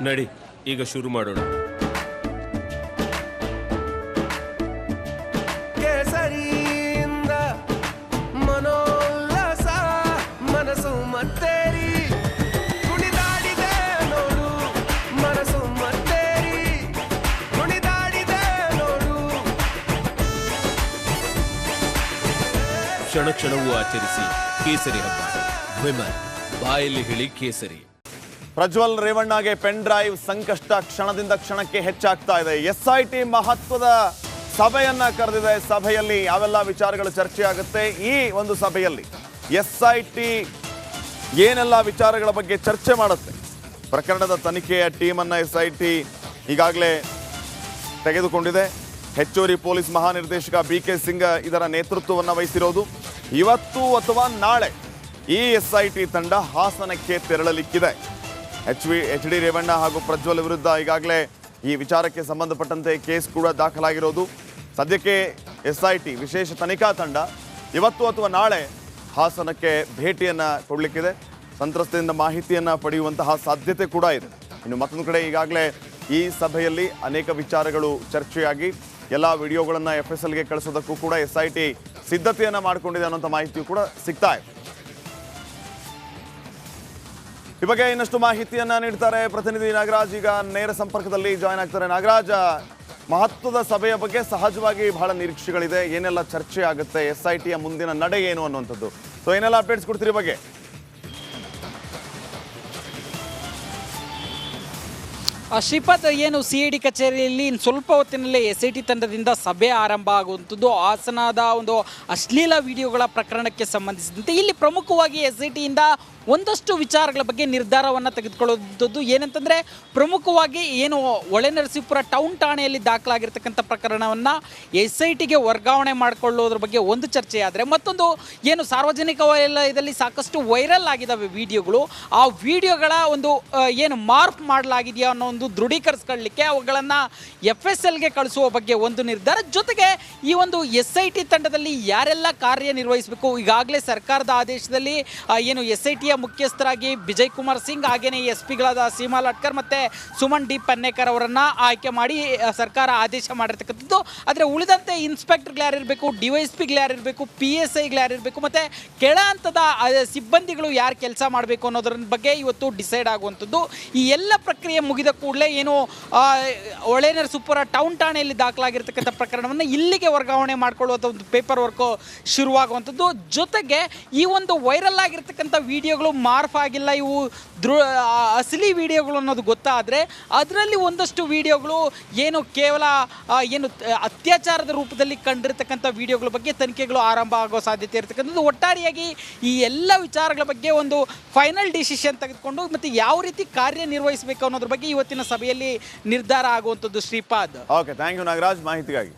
ನಡಿ ಈಗ ಶುರು ಮಾಡೋಣ. ಕೇಸರಿಯಿಂದ ಮನೋಲ್ಲಾಸ ಮನಸ್ಸು ಮತ್ತೇರಿ ಕುಣಿದಾಡಿದೆ ನೋಡು, ಮನಸ್ಸು ಮತ್ತೇರಿ ಕುಣಿದಾಡಿದೆ ನೋಡು. ಕ್ಷಣ ಕ್ಷಣವೂ ಆಚರಿಸಿ ಕೇಸರಿ ಹಬ್ಬ. ವಿಮಲ್ ಬಾಯಲ್ಲಿ ಹೇಳಿ ಕೇಸರಿ. ಪ್ರಜ್ವಲ್ ರೇವಣ್ಣಗೆ ಪೆನ್ ಡ್ರೈವ್ ಸಂಕಷ್ಟ ಕ್ಷಣದಿಂದ ಕ್ಷಣಕ್ಕೆ ಹೆಚ್ಚಾಗ್ತಾ ಇದೆ. SIT ಮಹತ್ವದ ಸಭೆಯನ್ನ ಕರೆದಿದೆ. ಸಭೆಯಲ್ಲಿ ಯಾವೆಲ್ಲ ವಿಚಾರಗಳು ಚರ್ಚೆ ಆಗುತ್ತೆ, ಈ ಒಂದು ಸಭೆಯಲ್ಲಿ SIT ಏನೆಲ್ಲ ವಿಚಾರಗಳ ಬಗ್ಗೆ ಚರ್ಚೆ ಮಾಡುತ್ತೆ. ಪ್ರಕರಣದ ತನಿಖೆಯ ಟೀಮನ್ನು SIT ಈಗಾಗಲೇ ತೆಗೆದುಕೊಂಡಿದೆ. ಹೆಚ್ಚುವರಿ ಪೊಲೀಸ್ ಮಹಾನಿರ್ದೇಶಕ BK ಸಿಂಗ್ ಇದರ ನೇತೃತ್ವವನ್ನು ವಹಿಸಿರೋದು. ಇವತ್ತು ಅಥವಾ ನಾಳೆ ಈ SIT ತಂಡ ಹಾಸನಕ್ಕೆ ತೆರಳಲಿಕ್ಕಿದೆ. HD ರೇವಣ್ಣ ಹಾಗೂ ಪ್ರಜ್ವಲ್ ವಿರುದ್ಧ ಈಗಾಗಲೇ ಈ ವಿಚಾರಕ್ಕೆ ಸಂಬಂಧಪಟ್ಟಂತೆ ಕೇಸ್ ಕೂಡ ದಾಖಲಾಗಿರೋದು. ಸದ್ಯಕ್ಕೆ SIT ವಿಶೇಷ ತನಿಖಾ ತಂಡ ಇವತ್ತು ಅಥವಾ ನಾಳೆ ಹಾಸನಕ್ಕೆ ಭೇಟಿಯನ್ನು ಕೊಡಲಿಕ್ಕಿದೆ. ಸಂತ್ರಸ್ತೆಯಿಂದ ಮಾಹಿತಿಯನ್ನು ಪಡೆಯುವಂತಹ ಸಾಧ್ಯತೆ ಕೂಡ ಇದೆ. ಇನ್ನು ಮತ್ತೊಂದು ಕಡೆ ಈಗಾಗಲೇ ಈ ಸಭೆಯಲ್ಲಿ ಅನೇಕ ವಿಚಾರಗಳು ಚರ್ಚೆಯಾಗಿ ಎಲ್ಲ ವಿಡಿಯೋಗಳನ್ನು FSLಗೆ ಕಳಿಸೋದಕ್ಕೂ ಕೂಡ SIT ಸಿದ್ಧತೆಯನ್ನು ಮಾಡಿಕೊಂಡಿದೆ ಅನ್ನೋಂಥ ಮಾಹಿತಿಯು ಕೂಡ ಸಿಗ್ತಾ ಇದೆ. ಈ ಬಗ್ಗೆ ಇನ್ನಷ್ಟು ಮಾಹಿತಿಯನ್ನ ನೀಡ್ತಾರೆ ಪ್ರತಿನಿಧಿ ನಾಗರಾಜ್. ಈಗ ನೇರ ಸಂಪರ್ಕದಲ್ಲಿ ಜಾಯ್ನ್ ಆಗ್ತಾರೆ. ನಾಗರಾಜ್, ಮಹತ್ವದ ಸಭೆಯ ಬಗ್ಗೆ ಸಹಜವಾಗಿ ಬಹಳ ನಿರೀಕ್ಷೆಗಳಿದೆ. ಏನೆಲ್ಲ ಚರ್ಚೆ ಆಗುತ್ತೆ, SITಯ ಮುಂದಿನ ನಡೆ ಏನು ಅನ್ನುವಂಥದ್ದು, ಸೊ ಏನೆಲ್ಲ ಅಪ್ಡೇಟ್ಸ್ ಕೊಡ್ತೀರಿ ಬಗ್ಗೆ? ಶ್ರೀಪಾದ್, ಏನು CID ಕಚೇರಿಯಲ್ಲಿ ಸ್ವಲ್ಪ ಹೊತ್ತಿನಲ್ಲೇ SIT ತಂಡದಿಂದ ಸಭೆ ಆರಂಭ ಆಗುವಂಥದ್ದು. ಹಾಸನದ ಒಂದು ಅಶ್ಲೀಲ ವಿಡಿಯೋಗಳ ಪ್ರಕರಣಕ್ಕೆ ಸಂಬಂಧಿಸಿದಂತೆ ಇಲ್ಲಿ ಪ್ರಮುಖವಾಗಿ SITಯಿಂದ ಒಂದಷ್ಟು ವಿಚಾರಗಳ ಬಗ್ಗೆ ನಿರ್ಧಾರವನ್ನು ತೆಗೆದುಕೊಳ್ಳುವಂಥದ್ದು. ಏನಂತಂದರೆ ಪ್ರಮುಖವಾಗಿ ಏನು ಹೊಳೆನರಸೀಪುರ ಟೌನ್ ಠಾಣೆಯಲ್ಲಿ ದಾಖಲಾಗಿರ್ತಕ್ಕಂಥ ಪ್ರಕರಣವನ್ನು SITಗೆ ವರ್ಗಾವಣೆ ಮಾಡಿಕೊಳ್ಳೋದ್ರ ಬಗ್ಗೆ ಒಂದು ಚರ್ಚೆ ಆದರೆ, ಮತ್ತೊಂದು ಏನು ಸಾರ್ವಜನಿಕ ವಲಯದಲ್ಲಿ ಸಾಕಷ್ಟು ವೈರಲ್ ಆಗಿದ್ದಾವೆ ವಿಡಿಯೋಗಳು. ಆ ವಿಡಿಯೋಗಳ ಒಂದು ಏನು ಮಾರ್ಕ್ ಮಾಡಲಾಗಿದೆಯಾ ಅನ್ನೋ ಒಂದು ದೃಢೀಕರಿಸ್ಕೊಳ್ಳಿಕ್ಕೆ ಅವುಗಳನ್ನು FSLಗೆ ಕಳಿಸುವ ಬಗ್ಗೆ ಒಂದು ನಿರ್ಧಾರ. ಜೊತೆಗೆ ಈ ಒಂದು SIT ತಂಡದಲ್ಲಿ ಯಾರೆಲ್ಲ ಕಾರ್ಯನಿರ್ವಹಿಸಬೇಕು, ಈಗಾಗಲೇ ಸರ್ಕಾರದ ಆದೇಶದಲ್ಲಿ ಏನು SITಯ ಮುಖ್ಯಸ್ಥರಾಗಿ ವಿಜಯ್ ಕುಮಾರ್ ಸಿಂಗ್, ಹಾಗೇನೇ SP ಗಳಾದ ಸೀಮಾ ಲಟ್ಕರ್ ಮತ್ತು ಸುಮನ್ ಡಿ ಪನ್ನೇಕರ್ ಅವರನ್ನು ಆಯ್ಕೆ ಮಾಡಿ ಸರ್ಕಾರ ಆದೇಶ ಮಾಡಿರ್ತಕ್ಕಂಥದ್ದು. ಆದರೆ ಉಳಿದಂತೆ ಇನ್ಸ್ಪೆಕ್ಟರ್ಗಳು ಯಾರಿರಬೇಕು, DYSPಗಳು ಯಾರಿರಬೇಕು, PSIಗಳು ಯಾರಿರಬೇಕು ಮತ್ತು ಕೆಳ ಹಂತದ ಸಿಬ್ಬಂದಿಗಳು ಯಾರು ಕೆಲಸ ಮಾಡಬೇಕು ಅನ್ನೋದ್ರ ಬಗ್ಗೆ ಇವತ್ತು ಡಿಸೈಡ್ ಆಗುವಂಥದ್ದು. ಈ ಎಲ್ಲ ಪ್ರಕ್ರಿಯೆ ಮುಗಿದ ಕೂಡಲೇ ಏನು ಹೊಳೆನರಸೀಪುರ ಟೌನ್ ಠಾಣೆಯಲ್ಲಿ ದಾಖಲಾಗಿರ್ತಕ್ಕಂಥ ಪ್ರಕರಣವನ್ನು ಇಲ್ಲಿಗೆ ವರ್ಗಾವಣೆ ಮಾಡಿಕೊಳ್ಳುವಂಥ ಒಂದು ಪೇಪರ್ ವರ್ಕು ಶುರುವಾಗುವಂಥದ್ದು. ಜೊತೆಗೆ ಈ ಒಂದು ವೈರಲ್ ಆಗಿರ್ತಕ್ಕಂಥ ವಿಡಿಯೋಗಳು ಮಾರ್ಫ್ ಆಗಿಲ್ಲ, ಇವು ಅಸಲಿ ವಿಡಿಯೋಗಳು ಅನ್ನೋದು ಗೊತ್ತಾದರೆ ಅದರಲ್ಲಿ ಒಂದಷ್ಟು ವಿಡಿಯೋಗಳು ಏನು ಕೇವಲ ಏನು ಅತ್ಯಾಚಾರದ ರೂಪದಲ್ಲಿ ಕಂಡಿರ್ತಕ್ಕಂಥ ವಿಡಿಯೋಗಳ ಬಗ್ಗೆ ತನಿಖೆಗಳು ಆರಂಭ ಆಗೋ ಸಾಧ್ಯತೆ ಇರತಕ್ಕಂಥದ್ದು. ಒಟ್ಟಾರೆಯಾಗಿ ಈ ಎಲ್ಲ ವಿಚಾರಗಳ ಬಗ್ಗೆ ಒಂದು ಫೈನಲ್ ಡಿಸಿಷನ್ ತೆಗೆದುಕೊಂಡು ಮತ್ತು ಯಾವ ರೀತಿ ಕಾರ್ಯನಿರ್ವಹಿಸಬೇಕು ಅನ್ನೋದ್ರ ಬಗ್ಗೆ ಇವತ್ತಿನ ಸಭೆಯಲ್ಲಿ ನಿರ್ಧಾರ ಆಗುವಂಥದ್ದು. Shripad, okay, thank you Nagaraj ಮಾಹಿತಿಗಾಗಿ.